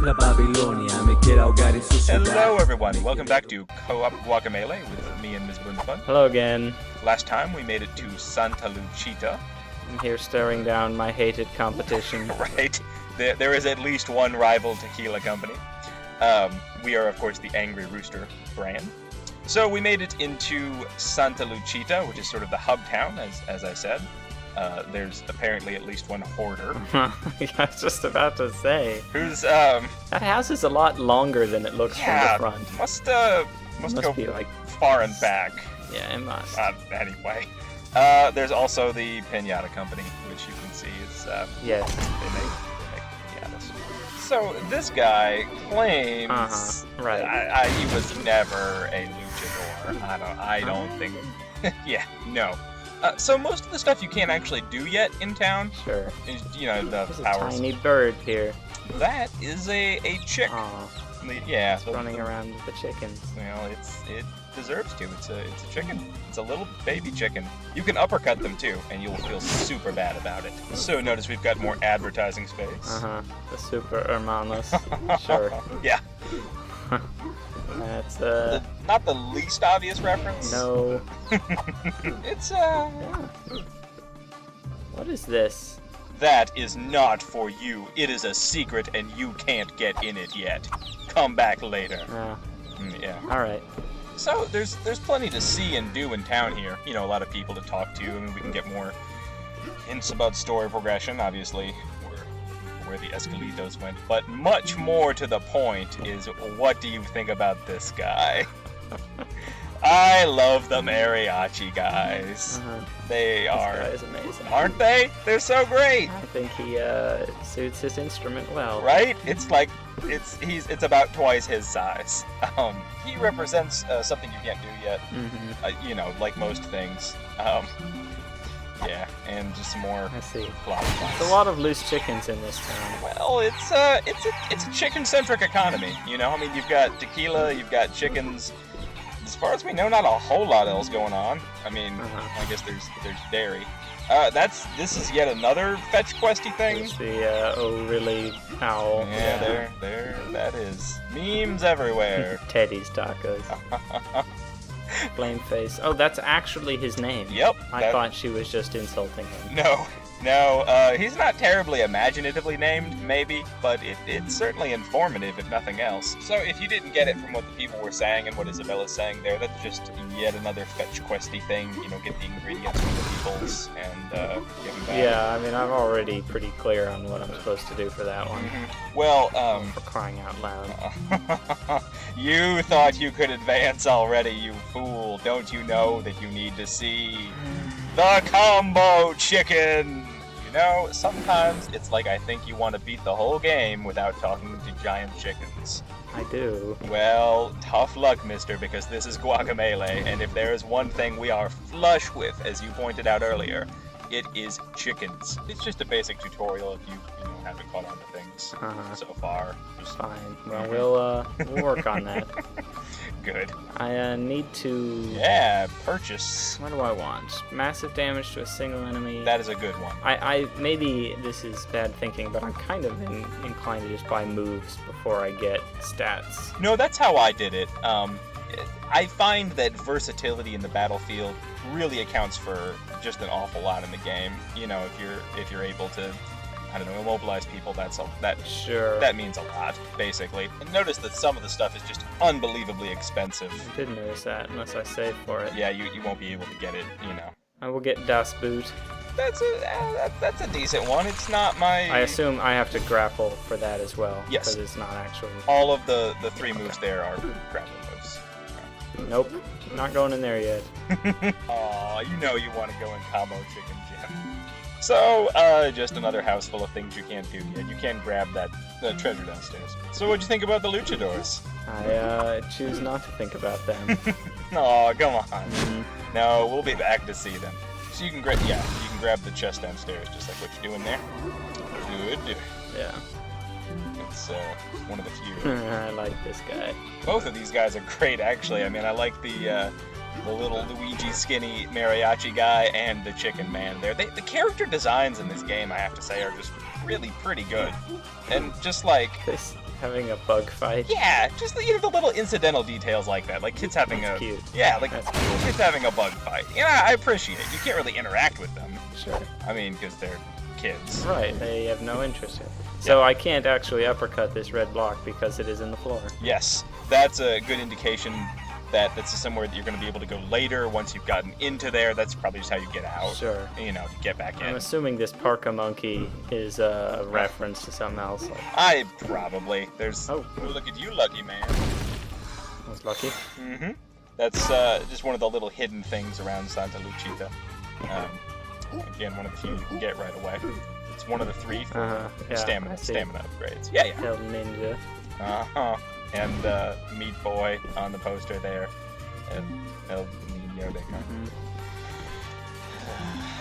La Babilonia me quiere ahogar en su ciudad. Hello everyone, welcome back to Co-op Guacamelle with me and Ms. Boonfun. Hello again. Last time we made it to Santa Luchita. I'm here staring down my hated competition. Right, there is at least one rival tequila company. We are of course the Angry Rooster brand. So we made it into Santa Luchita, which is sort of the hub town, as I said. There's apparently at least one hoarder. I was just about to say. Who's, That house is a lot longer than it looks from the front. Must Must go be like... far and back. Yeah, it must. Anyway. There's also the Pinata Company, which you can see is, Yes. they make pinatas. So, this guy claims... Right. He was never a luchador. I don't think... Yeah, no. So most of the stuff you can't actually do yet in town. Sure. Is, you know, the There's powers. a tiny bird here. That is a chick. Aw, Yeah. it's running around with the chickens. Well, it deserves to. It's a chicken. It's a little baby chicken. You can uppercut them too, and you'll feel super bad about it. So notice we've got more advertising space. The super hermanos. Sure. Yeah. That's Not the least obvious reference. No. It's What is this? That is not for you. It is a secret, and you can't get in it yet. Come back later. Yeah. Alright. So there's plenty to see and do in town here. You know, a lot of people to talk to, and we can get more hints about story progression, obviously, where the Escalitos went. But much more to the point is, what do you think about this guy? I love the mariachi guys. They are... This guy is amazing. Aren't they? They're so great! I think he suits his instrument well. Right? It's like, it's about twice his size. He represents something you can't do yet. You know, like most things. Yeah, and just some more I see. plot points. There's a lot of loose chickens in this town. Well, it's a chicken-centric economy, you know? I mean, you've got tequila, you've got chickens. As far as we know, not a whole lot else going on. I mean, I guess there's dairy. This is yet another fetch questy thing. There's the oh really owl. Yeah, there that is. Memes everywhere. Teddy's tacos. Flame face. Oh, that's actually his name. Yep. I thought she was just insulting him. No, he's not terribly imaginatively named, maybe, but it's certainly informative, if nothing else. So if you didn't get it from what the people were saying and what Isabella's saying there, that's just yet another fetch questy thing, you know, get the ingredients from the peoples and give them back. Yeah, I mean, I'm already pretty clear on what I'm supposed to do for that one. Well, For crying out loud. You thought you could advance already, you fool. Don't you know that you need to see the combo chicken? You know, sometimes it's like I think you want to beat the whole game without talking to giant chickens. I do. Well, tough luck, mister, because this is Guacamelle, and if there is one thing we are flush with, as you pointed out earlier, it is chickens. It's just a basic tutorial if you haven't caught on to things so far. Just Fine. Well, we'll work on that. good. I need to... Yeah, purchase. What do I want? Massive damage to a single enemy. That is a good one. I maybe this is bad thinking, but I'm kind of inclined to just buy moves before I get stats. No, that's how I did it. I find that versatility in the battlefield really accounts for just an awful lot in the game. You know, if you're able to, I don't know, immobilize people, Sure. that means a lot, basically. And notice that some of the stuff is just unbelievably expensive. I did notice that, unless I save for it. Yeah, you won't be able to get it, you know. I will get Das Boot. That's a decent one. It's not my... I assume I have to grapple for that as well. Yes. Because it's not actually... All of the three moves there are grapple moves. Nope. Not going in there yet. Aw, you know you want to go in combo chicken gym. So, just another house full of things you can't do yet. You can grab that treasure downstairs. So what'd you think about the luchadors? I choose not to think about them. Aw, come on. No, we'll be back to see them. So you can grab the chest downstairs, just like what you're doing there. Good. Yeah. It's one of the few. I like this guy. Both of these guys are great, actually. I mean, I like the little Luigi skinny mariachi guy and the chicken man there. The character designs in this game, I have to say, are just really pretty good. And just like, This having a bug fight. yeah, just the little incidental details like that, like kids having That's a cute. yeah, like That's cool. kids having a bug fight. Yeah, I appreciate it. You can't really interact with them. Sure. I mean, because they're kids. Right, they have no interest in it. So I can't actually uppercut this red block because it is in the floor. Yes, that's a good indication that that's somewhere that you're going to be able to go later once you've gotten into there. That's probably just how you get out. Sure. You know, to get back I'm in. assuming this parka monkey is a reference to something else. Like, Probably. There's. Oh. Look at you, lucky man. I was lucky. Mm-hmm. That's just one of the little hidden things around Santa Luchita. Again, one of the few you can get right away. It's one of the 3 for yeah, stamina I see. upgrades. Yeah, yeah. El Ninja. Uh-huh. And Meat Boy on the poster there. And El Nino de Mhm.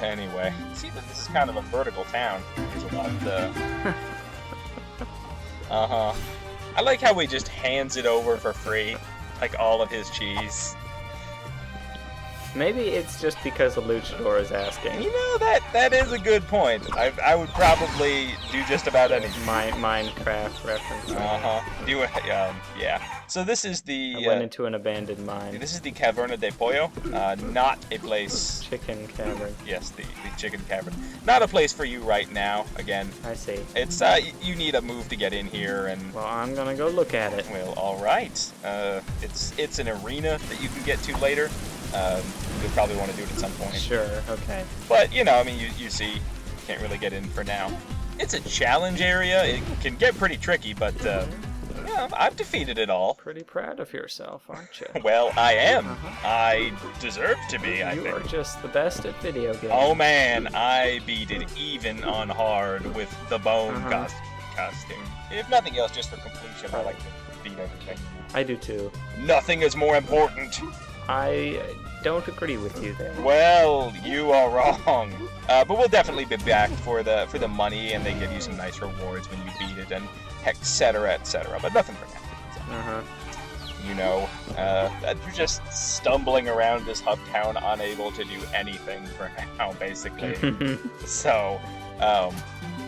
Anyway, see that this is kind of a vertical town. There's a lot of Uh-huh. I like how he just hands it over for free. Like all of his cheese. Maybe it's just because the luchador is asking. You know, that is a good point. I would probably do just about anything. Minecraft reference. Yeah. So this is the I went into an abandoned mine. this is the Caverna del Pollo, not a place. Chicken cavern. Yes, the chicken cavern. Not a place for you right now. Again, I see. it's you need a move to get in here, and Well, I'm gonna go look at it. well, all right. It's an arena that you can get to later. You'll probably want to do it at some point. Sure. Okay. But you know, I mean, you see, can't really get in for now. It's a challenge area. It can get pretty tricky, but yeah, I've defeated it all. Pretty proud of yourself, aren't you? Well, I am. Uh-huh. I deserve to be, I You are think. just the best at video games. Oh man, I beat it even on hard with the bone Uh-huh. costume. If nothing else, just for completion, I like to beat everything. I do too. Nothing is more important. I don't agree with you there. Well, you are wrong. But we'll definitely be back for the money, and they give you some nice rewards when you beat it, and et cetera, but nothing for now. Uh-huh. You know, you're just stumbling around this hub town, unable to do anything for now, basically. So,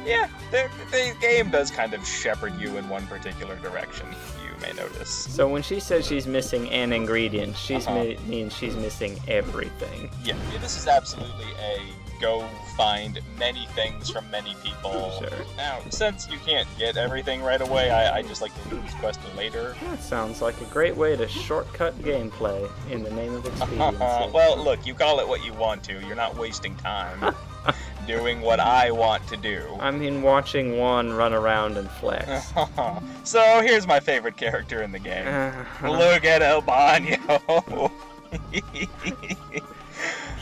yeah, the game does kind of shepherd you in one particular direction, you may notice. So when she says she's missing an ingredient, she's Uh-huh. means she's missing everything. Yeah, this is absolutely a go find many things from many people. Sure. Now, since you can't get everything right away, I just like to do this quest later. That sounds like a great way to shortcut gameplay in the name of expediency. Well, look, you call it what you want to. You're not wasting time doing what I want to do. I mean, watching one run around and flex. So here's my favorite character in the game. Look at El Baño.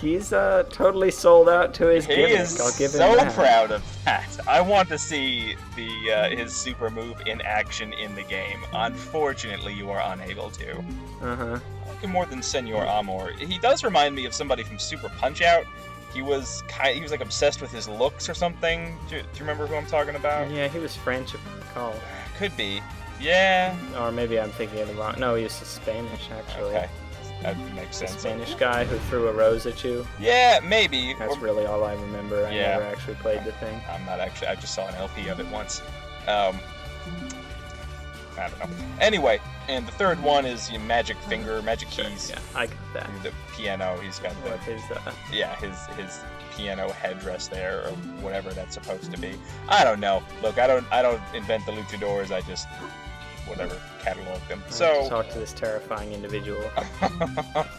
He's totally sold out to his He gimmick. is I'll give him so that. proud of that. I want to see his super move in action in the game. Unfortunately, you are unable to. Uh-huh. I like him more than Senor Amor. He does remind me of somebody from Super Punch-Out. He was like obsessed with his looks or something. Do you remember who I'm talking about? Yeah, he was French, if I recall. Could be. Yeah. Or maybe I'm thinking of the wrong... No, he was Spanish, actually. Okay. That makes The sense. Spanish guy who threw a rose at you. Yeah, maybe. That's really all I remember. I Yeah. never actually played the thing. I'm not actually. I just saw an LP of it once. I don't know. Anyway, and the third one is Magic Finger, Magic Keys. Yeah, I got that. The piano. He's got the With his, his piano headdress there, or whatever that's supposed to be. I don't know. Look, I don't invent the luchadors. I just whatever catalog them. So talk to this terrifying individual.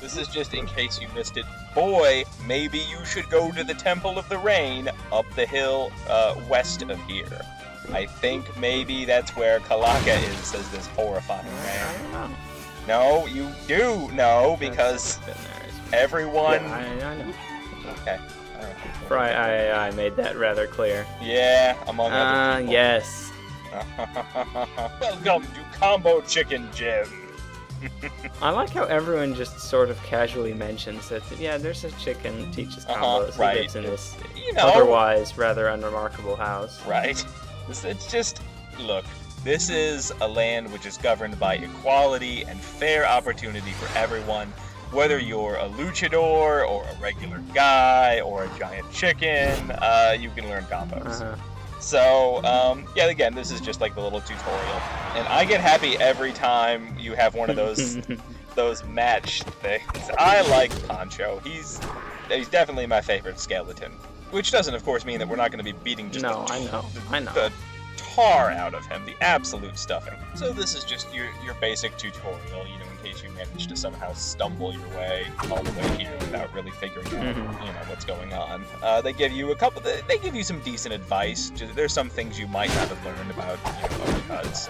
this is just in case you missed it. Boy, maybe you should go to the Temple of the Rain up the hill west of here. I think maybe that's where Kalaka is, says this horrifying man. No, you do know, because everyone... Yeah, I know. Okay. I made that rather clear. Yeah, among other people. Yes. Welcome to Combo Chicken Gym. I like how everyone just sort of casually mentions that, yeah, there's a chicken that teaches combos. Right. He lives in this You know, otherwise rather unremarkable house. right? It's just, look, this is a land which is governed by equality and fair opportunity for everyone, whether you're a luchador or a regular guy or a giant chicken, you can learn combos. Uh-huh. So, yeah, again, this is just like the little tutorial. And I get happy every time you have one of those those match things. I like Poncho. He's definitely my favorite skeleton. Which doesn't, of course, mean that we're not going to be beating just the tar out of him, the absolute stuffing. So this is just your basic tutorial, you know, in case you manage to somehow stumble your way all the way here without really figuring out, you know, what's going on. They give you they give you some decent advice. There's some things you might not have learned about, you know, uppercuts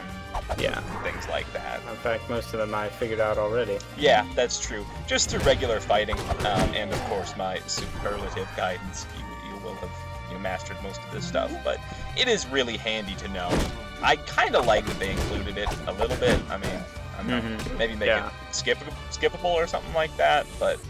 and things like that. In fact, most of them I figured out already. Yeah, that's true. Just through regular fighting, and of course my superlative guidance, you will have mastered most of this stuff, but it is really handy to know. I kind of like that they included it a little bit. I mean, I don't know, maybe make it skippable or something like that, but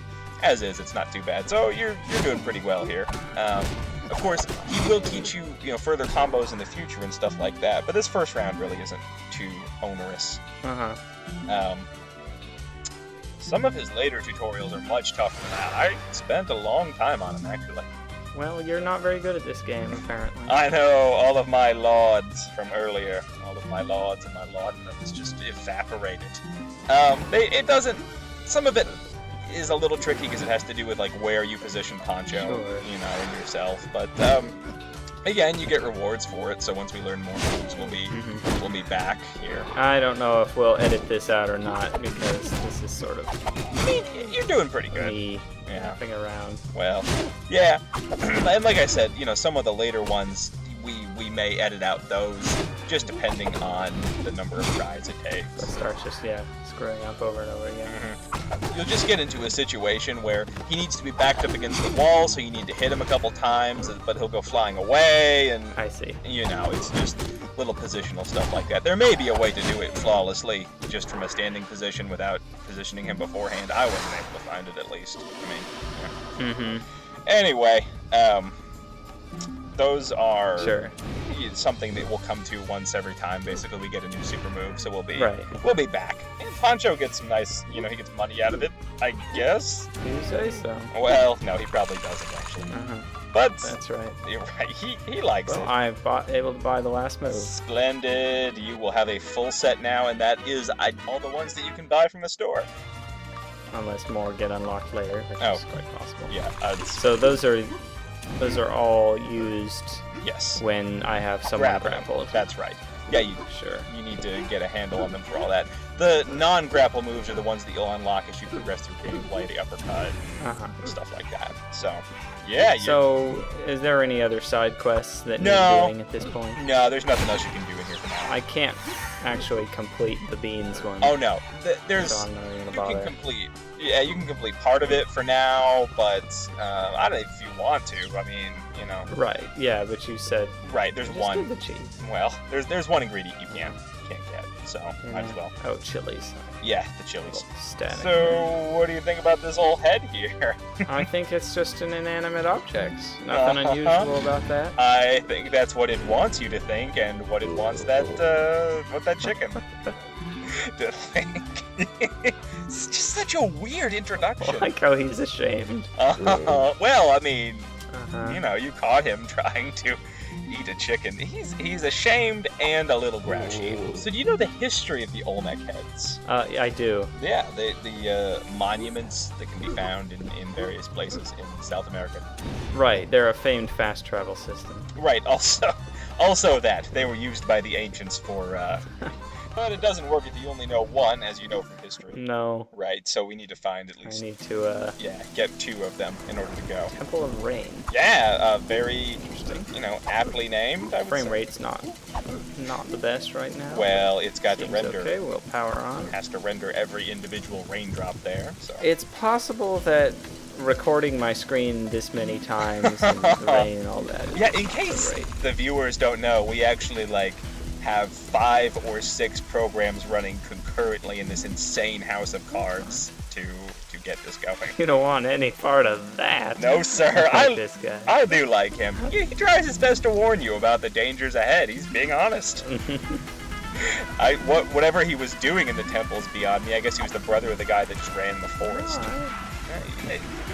as is, it's not too bad. So you're doing pretty well here. Of course, he will teach you, further combos in the future and stuff like that, but this first round really isn't too onerous. Some of his later tutorials are much tougher than that. I spent a long time on them, actually. Well, you're not very good at this game, apparently. I know, all of my lauds from earlier, all of my lauds and my laudanum is just evaporated. It doesn't, some of it is a little tricky because it has to do with, like, where you position Poncho, in yourself, but, again, you get rewards for it, so once we learn more moves, we'll be back here. I don't know if we'll edit this out or not, because this is sort of... I mean, you're doing pretty good. Me hopping around. Well, yeah. And like I said, some of the later ones, we may edit out those, just depending on the number of tries it takes. It starts just, screwing up over and over again. You'll just get into a situation where he needs to be backed up against the wall, so you need to hit him a couple times, but he'll go flying away, and... I see. It's just little positional stuff like that. There may be a way to do it flawlessly, just from a standing position without positioning him beforehand. I wasn't able to find it, at least. Anyway, those are something that we'll come to once every time. Basically, we get a new super move, so we'll be back. And Poncho gets some nice, he gets money out of it, I guess. You say so. Well, no, he probably doesn't actually. But that's right. You're right. He likes it. I'm able to buy the last move. Splendid. You will have a full set now, and that is all the ones that you can buy from the store. Unless more get unlocked later, which is quite possible. Yeah. So those are all used. Yes. When I have someone grappled. That's right. Yeah, you need to get a handle on them for all that. The non-grapple moves are the ones that you'll unlock as you progress through gameplay, the uppercut, and stuff like that. So, yeah. So, is there any other side quests that need doing at this point? No, there's nothing else you can do in here for now. I can't actually complete the beans one. Oh no, there's. So I'm not even gonna bother. You can complete part of it for now, but I don't know if you want to. I mean, Right. Yeah, but you said. Right. There's one. Do the cheese. Well, there's one ingredient you can't get, so might as well. Oh, chilies. Yeah, the chilies. Static. So, what do you think about this old head here? I think it's just an inanimate object. Nothing unusual about that. I think that's what it wants you to think, and what it wants that chicken to think. It's just such a weird introduction. I like how he's ashamed. Well, I mean, you caught him trying to eat a chicken. He's ashamed and a little grouchy. So do you know the history of the Olmec heads? I do. Yeah, the monuments that can be found in various places in South America. Right, they're a famed fast travel system. Right, also that. They were used by the ancients for... But it doesn't work if you only know one, as you know from history. No. Right, so we need to find at least... I need to, get 2 of them in order to go. Temple of Rain. Yeah, very interesting. Aptly named, I would Frame say. rate's not the best right now. Well, it's got to render... Okay, we'll power on. Has to render every individual raindrop there, so... It's possible that recording my screen this many times and the rain and all that... Yeah, in case the viewers don't know, we actually, have 5 or 6 programs running concurrently in this insane house of cards to get this going. You don't want any part of that. No, sir. I like this guy. I do like him. He tries his best to warn you about the dangers ahead. He's being honest. Whatever he was doing in the temples beyond me, I guess he was the brother of the guy that just ran in the forest.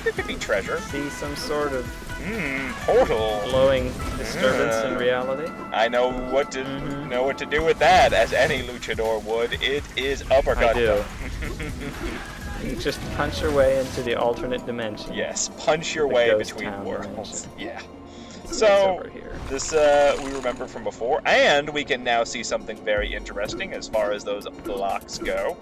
There could be treasure. See some sort of Portal. glowing disturbance in reality. I know what to do with that, as any luchador would. It is uppercut. I do. You just punch your way into the alternate dimension. Yes, punch your The way ghost between town worlds. dimension. Yeah. It's So over here. this we remember from before, and we can now see something very interesting as far as those blocks go.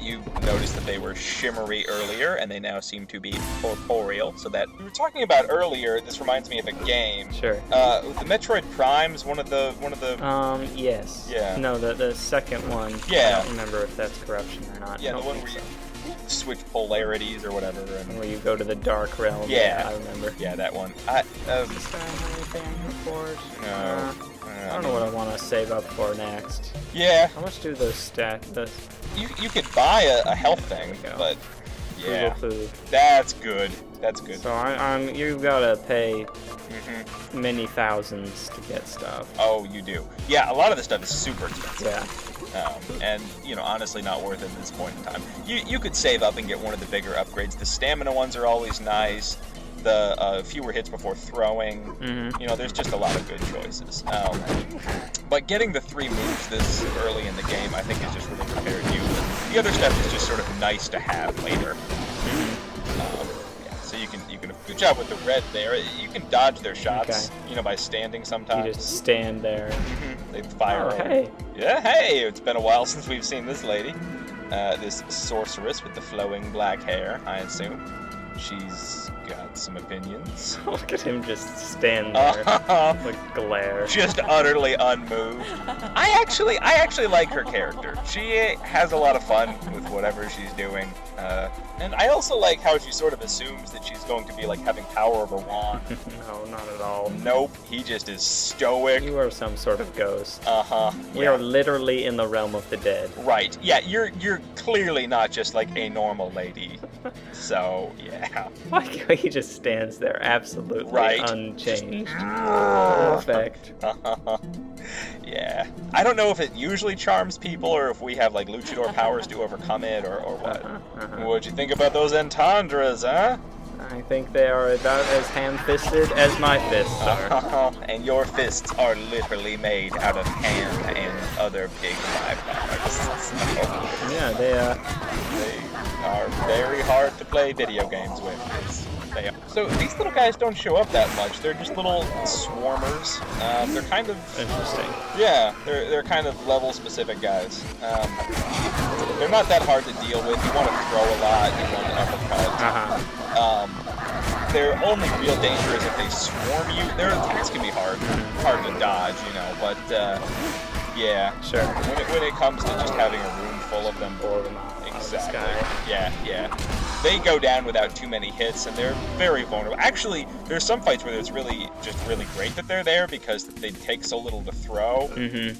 You noticed that they were shimmery earlier, and they now seem to be corporeal. So that we were talking about earlier. This reminds me of a game. Sure. The Metroid Prime's one of the. Yes. Yeah. No, the second one. Yeah. I don't remember if that's corruption or not. Yeah, I the don't one think where so. you switch polarities or whatever. And Where you go to the dark realm. Yeah. I remember. yeah, that one. Does this guy have anything report? No. I don't know what I want to save up for next. Yeah, How much do those stat? The you could buy a health thing, There we go. but yeah, poo. that's good. That's good. So you've got to pay hmm many thousands to get stuff. Oh, you do. Yeah, a lot of this stuff is super expensive. Yeah. And honestly, not worth it at this point in time. You could save up and get one of the bigger upgrades. The stamina ones are always nice. The fewer hits before throwing. There's just a lot of good choices. But getting the 3 moves this early in the game, I think, is just really prepared you. The other stuff is just sort of nice to have later. So you can good job with the red there. You can dodge their shots, by standing sometimes. You just stand there. They fire. Oh, hey. Yeah, hey! It's been a while since we've seen this lady. This sorceress with the flowing black hair, I assume. She's got some opinions. Look at him just stand there. The glare. Just utterly unmoved. I actually like her character. She has a lot of fun with whatever she's doing. And I also like how she sort of assumes that she's going to be like having power over Juan. No, not at all. Nope, he just is stoic. You are some sort of ghost. We Yeah. are literally in the realm of the dead. Right. Yeah, you're clearly not just like a normal lady. So, yeah. Like he just stands there absolutely Right. unchanged. Perfect. Yeah. I don't know if it usually charms people or if we have like luchador powers to overcome it or what. What'd you think about those entendres, huh? I think they are about as ham-fisted as my fists are. And your fists are literally made out of ham and other pig byproducts. So Yeah, they are very hard to play video games with. They are. So these little guys don't show up that much. They're just little swarmers. They're kind of interesting. Yeah, they're kind of level specific guys. They're not that hard to deal with. You want to throw a lot. You want to uppercut. Their only real danger is if they swarm you. Their attacks can be hard to dodge, But yeah, Sure. When it comes to just having a room full of them, Blow them out. exactly. This guy. Yeah. They go down without too many hits, and they're very vulnerable. Actually, there's some fights where it's really great that they're there because they take so little to throw. You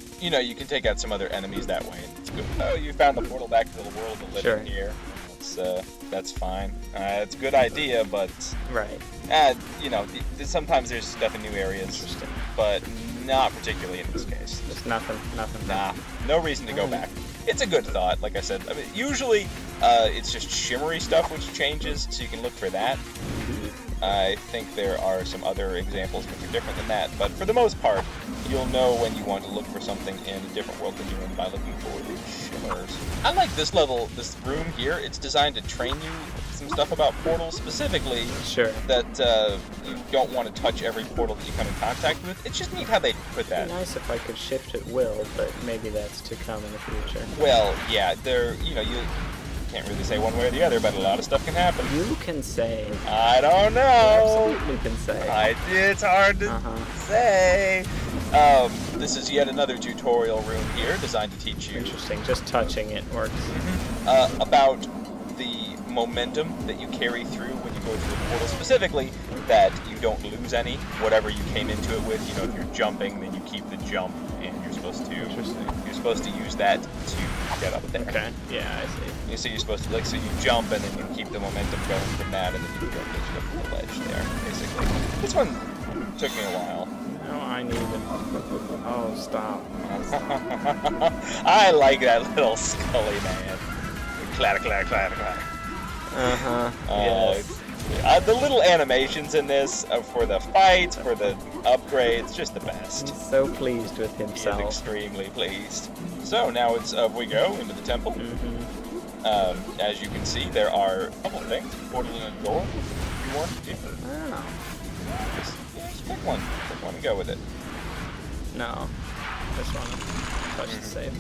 can take out some other enemies that way, and it's good. Oh, you found the portal back to the world of living Sure. here. That's fine. It's a good idea, but Right. sometimes there's stuff in new areas. Interesting. But not particularly in this case. There's nothing. Nah, no reason to go back. It's a good thought, like I said. I mean, usually it's just shimmery stuff which changes, so you can look for that. I think there are some other examples which are different than that, but for the most part, you'll know when you want to look for something in a different world than you're in by looking for the shimmers. I like this room here. It's designed to train you some stuff about portals, specifically Sure. that you don't want to touch every portal that you come in contact with. It's just neat how they put that. It'd be nice if I could shift at will, but maybe that's to come in the future. Well, yeah, you can't really say one way or the other, but a lot of stuff can happen. You can say. I don't know. You absolutely can say. It's hard to say. This is yet another tutorial room here designed to teach you Interesting. Just touching it works. about the momentum that you carry through when you go through the portal. Specifically, that you don't lose any. Whatever you came into it with, if you're jumping, then you keep the jump, and you're supposed to. Interesting. You're supposed to use that to get up there. Okay. Yeah, I see. So you're supposed to, so you jump and then you keep the momentum going from that, and then you go get up to the ledge there, basically. This one took me a while. No, I need it. Oh, stop. I like that little Scully man. Clatter, clatter, clatter, clatter. Yes. The little animations in this for the fights, for the upgrades, just the best. He's so pleased with He is himself. extremely pleased. So now it's we go into the temple. As you can see, there are a couple things. Portal and a door. You want to do? Oh. Just pick one. Pick one and go with it. No. Just want to touch the save.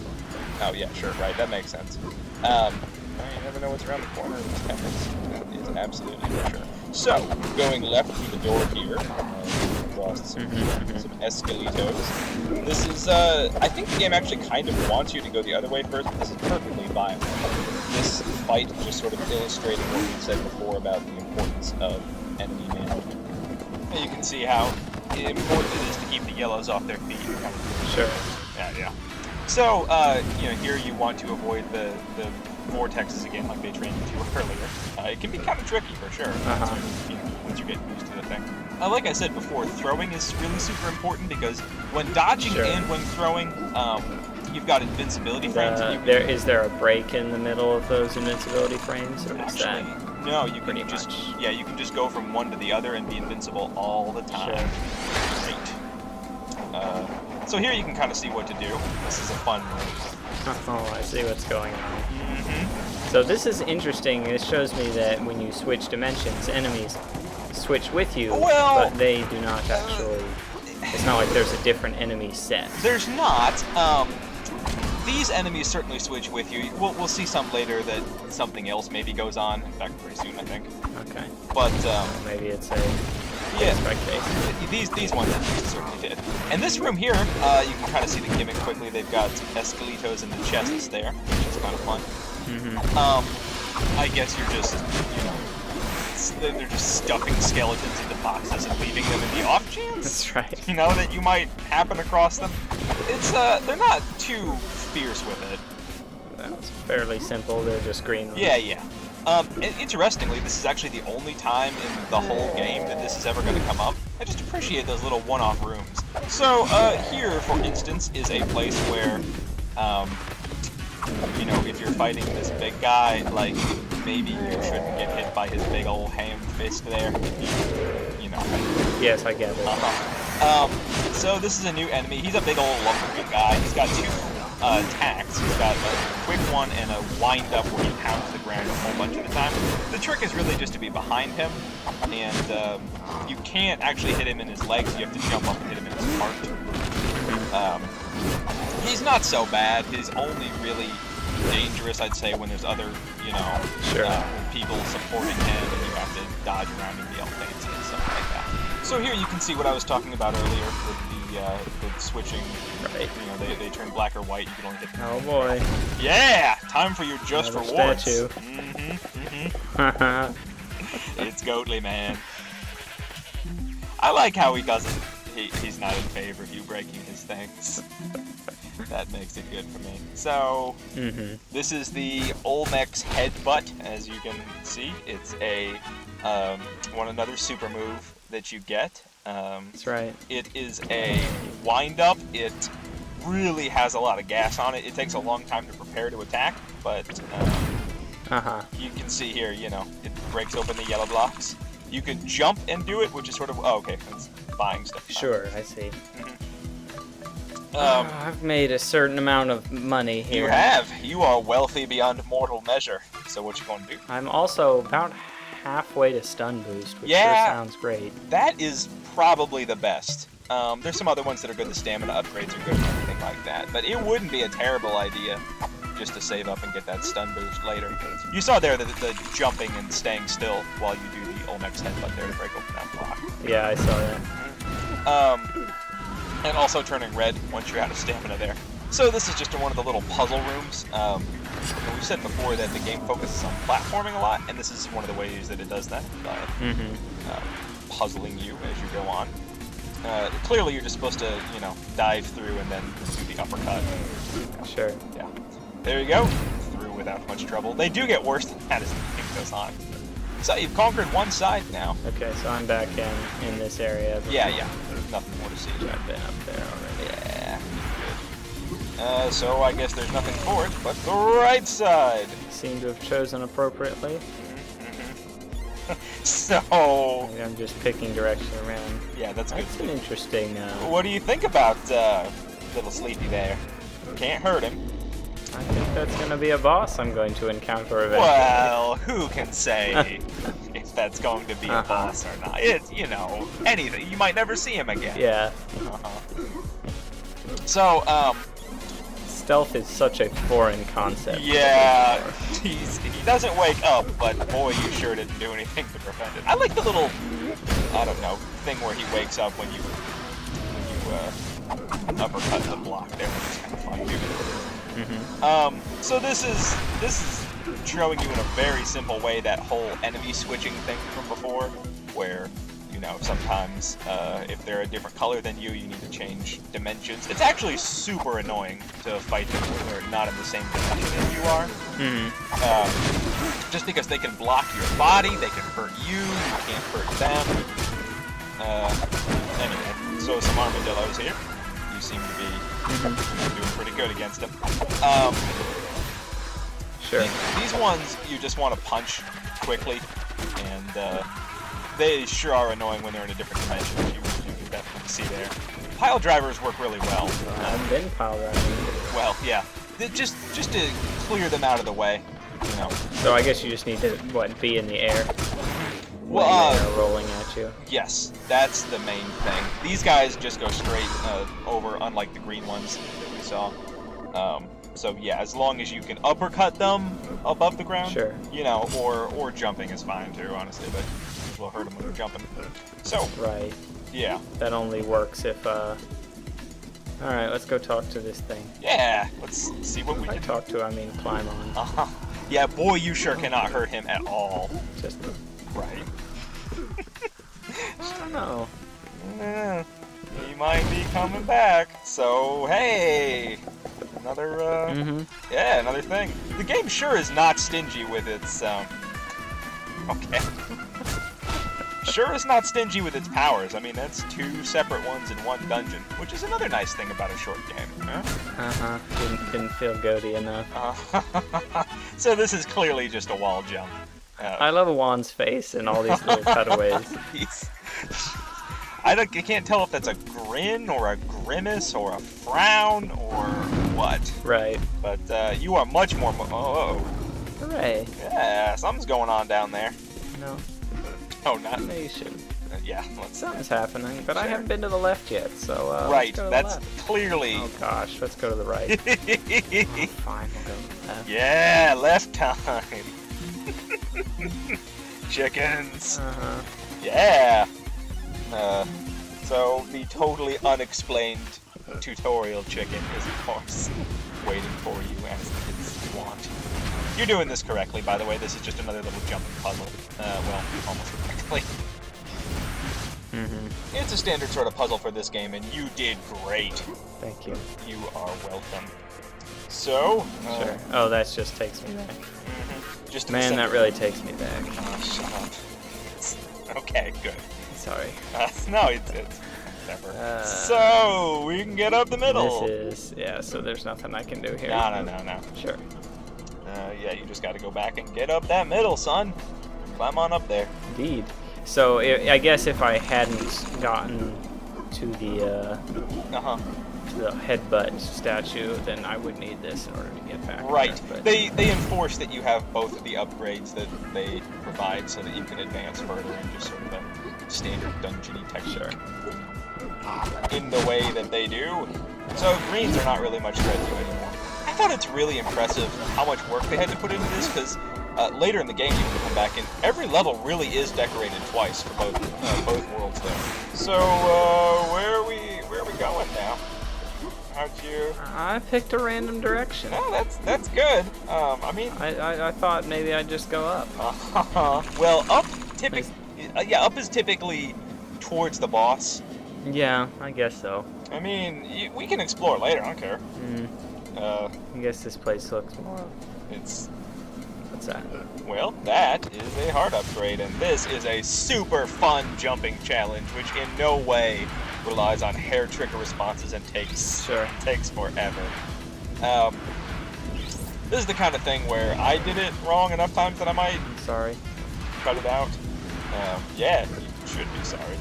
Oh yeah, sure, right. That makes sense. You never know what's around the corner of these temples. That is absolutely for sure. So, going left through the door here, across some escalitos. This is, I think the game actually kind of wants you to go the other way first, but this is perfectly viable. This fight is just sort of illustrating what we said before about the importance of enemy management. And you can see how important it is to keep the yellows off their feet. Sure. Yeah. So, here you want to avoid the vortexes again, like they trained you to earlier. It can be kind of tricky for sure. Once you get used to the thing. Like I said before, throwing is really super important because when dodging and when throwing, you've got invincibility frames. Is there a break in the middle of those invincibility frames, or is that? No, you can you can just go from one to the other and be invincible all the time. Sure. Great. So here you can kind of see what to do. This is a fun room. Oh, I see what's going on. So this is interesting. It shows me that when you switch dimensions, enemies switch with you, but they do not actually. It's not like there's a different enemy set. There's not. These enemies certainly switch with you. We'll see some later that something else maybe goes on. In fact, pretty soon, I think. Okay. But maybe it's a these ones certainly did. And this room here, you can kind of see the gimmick quickly. They've got escalitos in the chests there, which is kind of fun. I guess you're just, they're just stuffing skeletons into boxes and leaving them in the off chance. That's right. That you might happen across them. It's they're not too fierce with it. That's fairly simple. They're just green ones. Yeah. Interestingly, this is actually the only time in the whole game that this is ever going to come up. I just appreciate those little one-off rooms. So, here, for instance, is a place where, if you're fighting this big guy, like, maybe you shouldn't get hit by his big old ham fist there. Yes, I get it. So this is a new enemy. He's a big old lumberjack guy. He's got two attacks. He's got a quick one and a wind-up where he pounds the ground a whole bunch of the time. The trick is really just to be behind him, and you can't actually hit him in his legs. You have to jump up and hit him in his heart. He's not so bad. He's only really dangerous, I'd say, when there's other, people supporting him, and you have to dodge around and be all fancy and stuff like that. So here you can see what I was talking about earlier with the switching. Right. They turn black or white. You can only hit. Oh boy. Yeah, time for your just rewards. Statue. It's Goatly, man. I like how he doesn't. He's not in favor of you breaking his things. That makes it good for me. So, this is the Olmec's headbutt, as you can see. It's a another super move that you get. That's right. It is a wind-up. It really has a lot of gas on it. It takes a long time to prepare to attack, but you can see here, it breaks open the yellow blocks. You can jump and do it, which is sort of, that's buying stuff. Sure, I see. I've made a certain amount of money here. You have. You are wealthy beyond mortal measure. So what you going to do? I'm also about halfway to stun boost, which sure sounds great. That is probably the best. There's some other ones that are good. The stamina upgrades are good and everything like that. But it wouldn't be a terrible idea just to save up and get that stun boost later. You saw there the jumping and staying still while you do the Olmec's headbutt there to break open that block. Yeah, I saw that. And also turning red once you're out of stamina there. So this is just one of the little puzzle rooms. We've said before that the game focuses on platforming a lot, and this is one of the ways that it does that, by puzzling you as you go on. Clearly you're just supposed to, dive through and then do the uppercut. Sure. Yeah. There you go. Through without much trouble. They do get worse than that as the game goes on. So you've conquered one side now. Okay, so I'm back in this area. Yeah. There's nothing more to see. I've been up there already. Yeah. Good. So I guess there's nothing for it but the right side. Seem to have chosen appropriately. So... Maybe I'm just picking direction around. Yeah, that's good. That's an interesting... What do you think about little Sleepy there? Can't hurt him. I think that's going to be a boss I'm going to encounter eventually. Well, who can say if that's going to be a boss or not? It's, you know, anything. You might never see him again. Yeah. So, stealth is such a foreign concept. Yeah, he doesn't wake up, but boy, you sure didn't do anything to prevent it. I like the little, I don't know, thing where he wakes up when you uppercut the block there. It's kind of fun, too. So this is showing you in a very simple way that whole enemy switching thing from before, where, you know, sometimes if they're a different color than you, you need to change dimensions. It's actually super annoying to fight them when they're not in the same dimension as you are. Just because they can block your body, they can hurt you, you can't hurt them. Anyway, so some armadillos here. You seem to be doing pretty good against them. Sure. These ones you just want to punch quickly, and they sure are annoying when they're in a different dimension, as you can definitely see there. Pile drivers work really well. I've been pile driving. Well, yeah. Just to clear them out of the way, you know. So I guess you just need to, what, be in the air? Well, when they're rolling at you. Yes, that's the main thing. These guys just go straight over, unlike the green ones that we saw. So yeah, as long as you can uppercut them above the ground, sure. You know, or jumping is fine too, honestly, but we'll hurt them when they're jumping. So right. Yeah. That only works if all right, let's go talk to this thing. Yeah, let's see what we can talk to, I mean climb on. Yeah, boy, you sure cannot hurt him at all. Just right. I don't know. Yeah, he might be coming back. So hey, another yeah, another thing. The game sure is not stingy with its okay. Sure is not stingy with its powers. I mean, that's 2 separate ones in one dungeon, which is another nice thing about a short game. Huh? Didn't feel goaty enough. So this is clearly just a wall jump. I love Juan's face and all these little cutaways. I can't tell if that's a grin or a grimace or a frown or what. Right. But you are much more. Hooray. Yeah, something's going on down there. No. Oh, not. No, you should. Yeah. Something's happening, but sure. I haven't been to the left yet, so. Right. Let's go to That's the left. clearly. Oh gosh, let's go to the right. Fine, we'll go to the left. Yeah, left time. Chickens. Yeah. So the totally unexplained tutorial chicken is, of course, waiting for you as it's want. You're doing this correctly, by the way. This is just another little jumping puzzle. Well, almost correctly. It's a standard sort of puzzle for this game, and you did great. Thank you. You are welcome. So, sure. Oh, that just takes me back. Just man, that really takes me back. Oh, shut up. Okay, good. Sorry. No, it's whatever. So we can get up the middle. This is so. There's nothing I can do here. No. Sure. Yeah, you just got to go back and get up that middle, son. Climb on up there. Indeed. So I guess if I hadn't gotten to the headbutt statue, then I would need this in order to get back. Right. There, they enforce that you have both of the upgrades that they provide, so that you can advance further in just sort of a standard dungeony texture. In the way that they do. So greens are not really much threat to you anymore. I thought it's really impressive how much work they had to put into this, because later in the game you can come back and every level really is decorated twice for both worlds there. So where are we going now? How'd you? I picked a random direction. No, that's good. I mean, I thought maybe I'd just go up. Well, up up is typically towards the boss. Yeah, I guess so. I mean, we can explore later. I don't care. I guess this place looks more. It's. What's that? Well, that is a hard upgrade, and this is a super fun jumping challenge, which in no way relies on hair trigger responses and takes forever. This is the kind of thing where I did it wrong enough times that I might sorry. cut it out. Yeah, you should be sorry.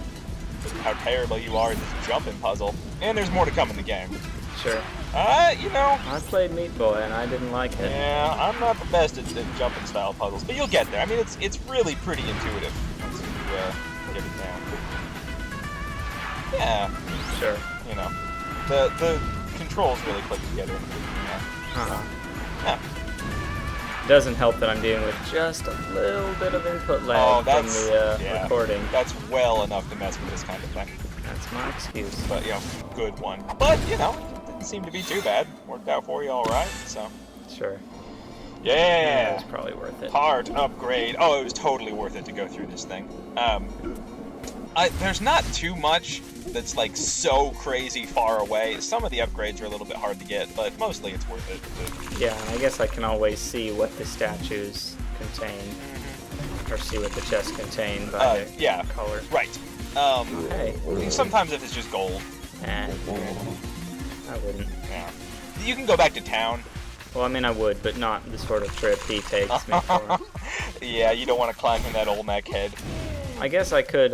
How terrible you are at this jumping puzzle. And there's more to come in the game. Sure. You know. I played Meat Boy and I didn't like it. Yeah, I'm not the best at jumping style puzzles, but you'll get there. I mean, it's really pretty intuitive once you get it down. Yeah. Sure. You know, the controls really click together. Yeah. Doesn't help that I'm dealing with just a little bit of input lag from the recording. That's well enough to mess with this kind of thing. That's my excuse. But, you know, good one. But, you know, didn't seem to be too bad. Worked out for you all right, so. Sure. Yeah. It was probably worth it. Part upgrade. Oh, it was totally worth it to go through this thing. There's not too much that's, like, so crazy far away. Some of the upgrades are a little bit hard to get, but mostly it's worth it. Yeah, and I guess I can always see what the statues contain. Or see what the chests contain by the color. Right. Hey. Sometimes if it's just gold. I wouldn't. Yeah. You can go back to town. Well, I mean, I would, but not the sort of trip he takes me for. Yeah, you don't want to climb in that Olmec head. I guess I could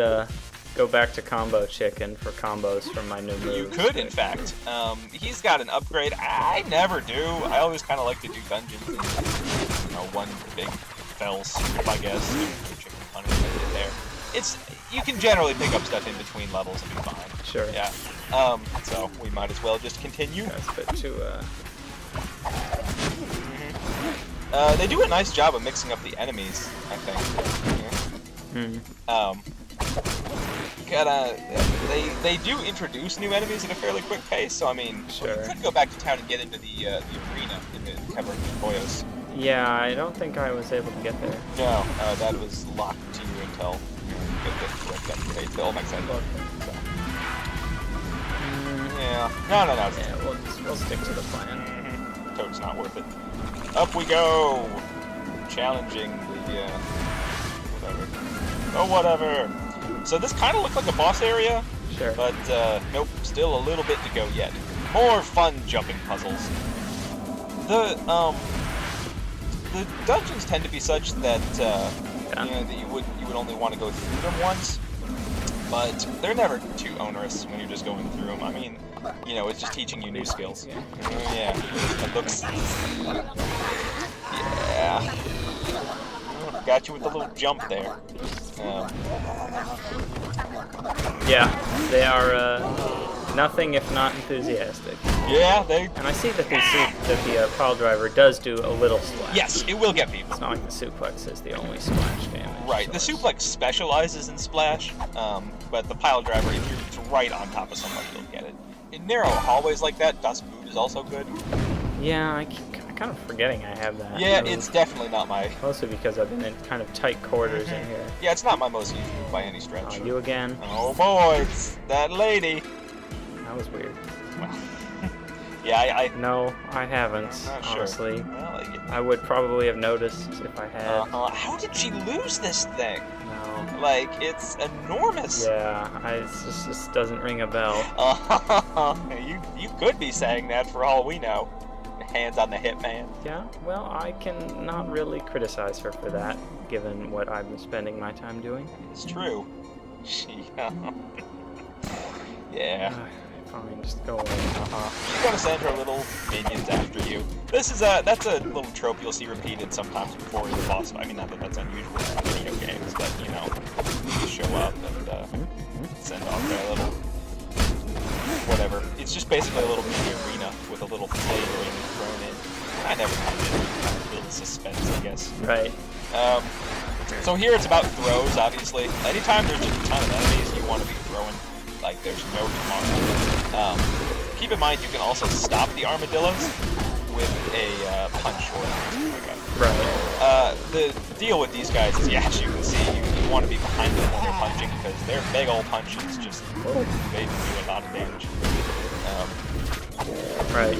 go back to Combo Chicken for combos from my new moves. You could, in fact. He's got an upgrade. I never do. I always kind of like to do dungeons in, you know, one big fell swoop, I guess. Chicken punishment there. You can generally pick up stuff in between levels and be fine. Sure. Yeah. So we might as well just continue. That's a bit too, They do a nice job of mixing up the enemies, I think. They do introduce new enemies at a fairly quick pace, so I mean, sure. You could go back to town and get into the arena in the Caverna del Pollo. Yeah, I don't think I was able to get there. No, that was locked to you until you get the correct upgrade. The Olmec side look. So. Yeah. No. Yeah, we'll stick to the plan. Toad's not worth it. Up we go! Challenging the, whatever. Oh, whatever! So this kind of looked like a boss area. Sure. But, nope, still a little bit to go yet. More fun jumping puzzles. The dungeons tend to be such that, you know, that you would only want to go through them once. But they're never too onerous when you're just going through them. I mean, you know, it's just teaching you new skills. Yeah. That looks... Yeah. Got you with the little jump there. Yeah, they are nothing if not enthusiastic. Yeah, they... And I see that the pile driver does do a little splash. Yes, it will get people. It's not like the suplex is the only splash damage. Right, the suplex specializes in splash, but the pile driver, if you're right on top of somebody, you'll get it. In narrow hallways like that, Dust Boot is also good. Yeah, I'm kind of forgetting I have that. Yeah, it's definitely not my... Mostly because I've been in kind of tight quarters in here. Yeah, it's not my most used move by any stretch. Oh, you again? Oh boy, it's that lady. That was weird. Well, yeah, No, I haven't, honestly. Sure. Well, I would probably have noticed if I had. How did she lose this thing? No. Like, it's enormous. Yeah, it just doesn't ring a bell. You could be saying that for all we know. Hands on the hip, man. Yeah, well, I can not really criticize her for that, given what I've been spending my time doing. It's true. Yeah. Fine, just go away. You're gonna send her little minions after you. That's a little trope you'll see repeated sometimes before the boss fight. I mean, not that that's unusual in video games, but you know, you just show up and send off their little whatever. It's just basically a little mini arena with a little flavoring thrown in. I never mind it. Build suspense, I guess. Right. So here it's about throws, obviously. Anytime there's just a ton of enemies, you want to be throwing like there's no tomorrow. Keep in mind you can also stop the armadillos with a punch or something like that. Right. The deal with these guys is, as you can see, you want to be behind them when they're punching because their big old punches just they do a lot of damage. Right.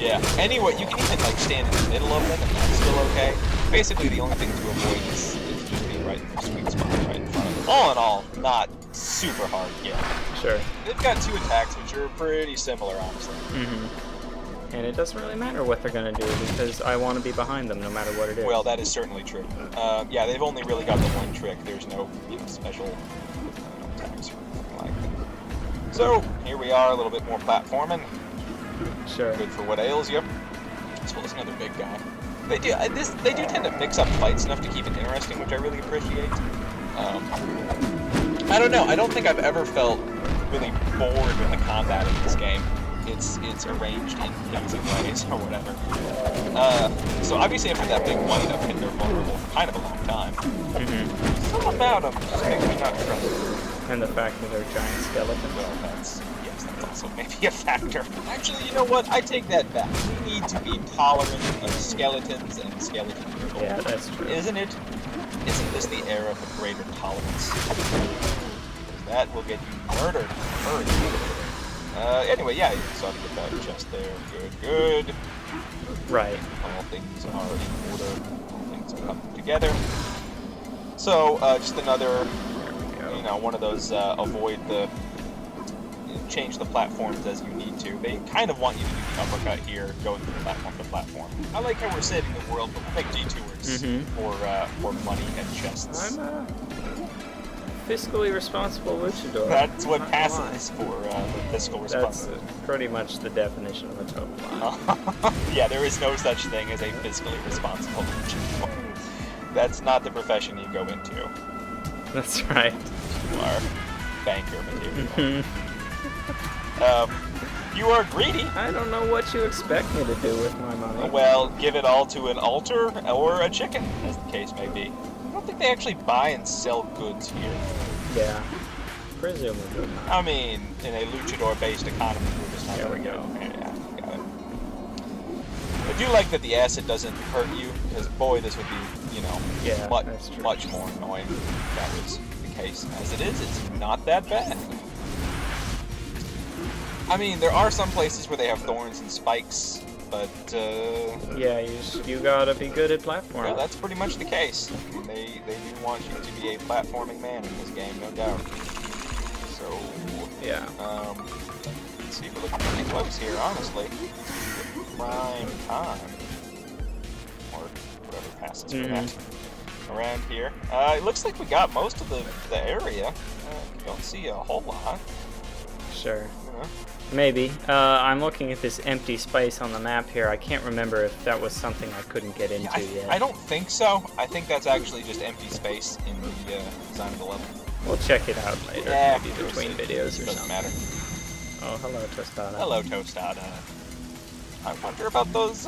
Yeah. Anyway, you can even like stand in the middle of them and that's still okay. Basically, the only thing to avoid is just being right in the sweet spot, right in front of them. All in all, not super hard yet. Sure. They've got two attacks which are pretty similar, honestly. and it doesn't really matter what they're going to do because I want to be behind them no matter what it is. Well, that is certainly true. Yeah, they've only really got the one trick. There's no special attacks or anything like that. So, here we are, a little bit more platforming. Sure. Good for what ails you. As well as another big guy. They do tend to mix up fights enough to keep it interesting, which I really appreciate. I don't know. I don't think I've ever felt really bored with the combat in this game. It's arranged in pleasing ways or whatever. So obviously after that big wind up, they're vulnerable for kind of a long time. Something about them just makes me not trust them. And the fact that they're giant skeletons. Well, that's also maybe a factor. Actually, you know what? I take that back. We need to be tolerant of skeletons and skeleton people. Yeah, that's true. Isn't it? Isn't this the era of greater tolerance? Because that will get you murdered. Anyway, yeah, you saw to get that chest there. Good. Right. All things are in order. All things are coming together. So, just another, one of those change the platforms as you need to. They kind of want you to do the uppercut here, going from platform to platform. I like how we're saving the world, but we'll make detours for money and chests. I'm a fiscally responsible luchador. That's what passes for the fiscal responsibility. That's pretty much the definition of a total lie. Yeah, there is no such thing as a fiscally responsible luchador. That's not the profession you go into. That's right. You are banker material. You are greedy. I don't know what you expect me to do with my money. Well, give it all to an altar or a chicken, as the case may be. I don't think they actually buy and sell goods here. Yeah, presumably not. I mean, in a luchador-based economy, we're just not There going we to go. Yeah, got it. I do like that the acid doesn't hurt you, because boy, this would be, much more annoying if that was the case. As it is, it's not that bad. I mean, there are some places where they have thorns and spikes, but, yeah, you gotta be good at platforming. Well, that's pretty much the case. They do want you to be a platforming man in this game, no doubt. So, yeah. Let's see, we're looking pretty close here, honestly. Prime time. Or whatever passes for that. Around here. It looks like we got most of the area. Don't see a whole lot. Sure. Maybe. I'm looking at this empty space on the map here. I can't remember if that was something I couldn't get into yet. I don't think so. I think that's actually just empty space in the design of the level. We'll check it out later. Yeah, maybe between videos or doesn't something. Matter. Oh, hello, Tostada. Hello, Tostada. I wonder about those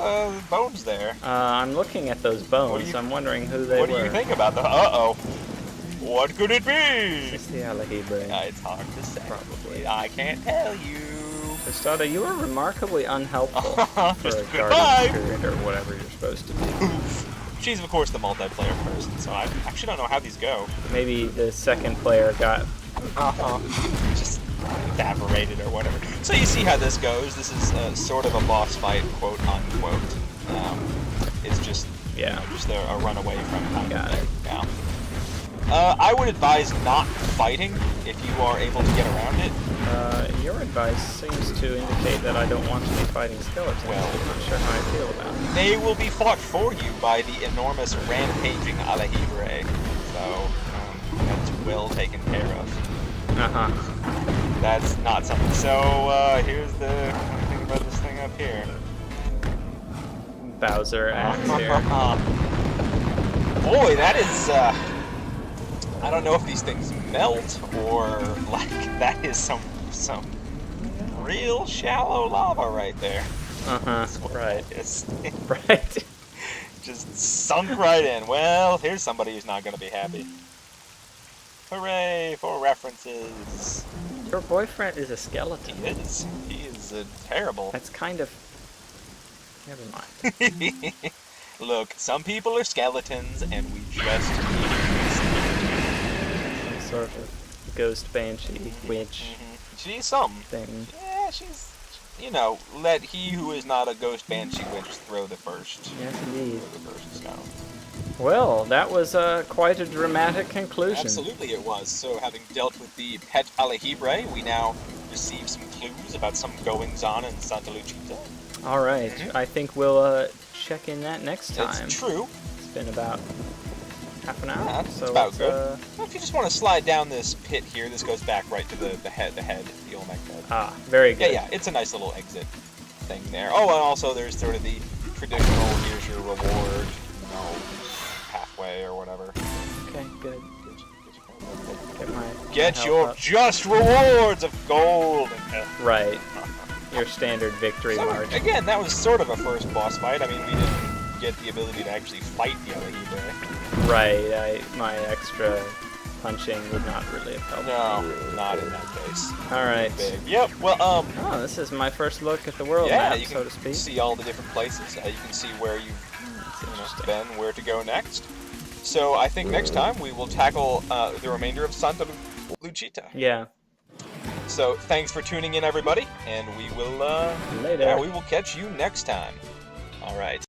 bones there. I'm looking at those bones. I'm wondering who they were. What do you think about them? Uh-oh. What could it be? It's the Alahibre. It's hard to say. Probably. I can't tell you. Tostada, you are remarkably unhelpful for a goodbye. guardian spirit or whatever you're supposed to be. She's, of course, the multiplayer person, so I actually don't know how these go. Maybe the second player got... Just evaporated or whatever. So you see how this goes. This is sort of a boss fight, quote unquote. It's just, just a runaway from Got it. Yeah. I would advise not fighting if you are able to get around it. Your advice seems to indicate that I don't want to be fighting skeletons. Well, I'm not sure how I feel about it. They will be fought for you by the enormous rampaging Alahibre. So, that's well taken care of. That's not something. So, here's the thing about this thing up here. Bowser axe here. Boy, that is, I don't know if these things melt or, like, that is some real shallow lava right there. Right. It's Right. just sunk right in. Well, here's somebody who's not going to be happy. Hooray for references. Your boyfriend is a skeleton. He is. He is terrible. That's kind of... Never mind. Look, some people are skeletons, and we just need Some sort of ghost banshee witch She's something. thing. Yeah, she's... let he who is not a ghost banshee witch throw the first. Yes, indeed. Throw the first stone. Well, that was quite a dramatic conclusion. Absolutely it was. So having dealt with the pet Alahibre, we now receive some clues about some goings-on in Santa Luchita. All right. I think we'll check in that next time. It's true. It's been about half an hour. Yeah, so it's about good. Well, if you just want to slide down this pit here, this goes back right to the head, the Olmec head. Ah, very good. Yeah, it's a nice little exit thing there. Oh, and also there's sort of the traditional, here's your reward, pathway or whatever. Okay, good. Get your just rewards of gold. Right. Your standard victory march. Again, that was sort of a first boss fight. I mean, we didn't get the ability to actually fight the other Hydra. Right. My extra punching would not really have helped. No, not in that case. All right. Yep. Well, Oh, this is my first look at the world map, you can so to speak. see all the different places. You can see where you've been, where to go next. So I think next time we will tackle the remainder of Santa Luchita. Yeah. So thanks for tuning in, everybody, and we will Later. we will catch you next time. All right.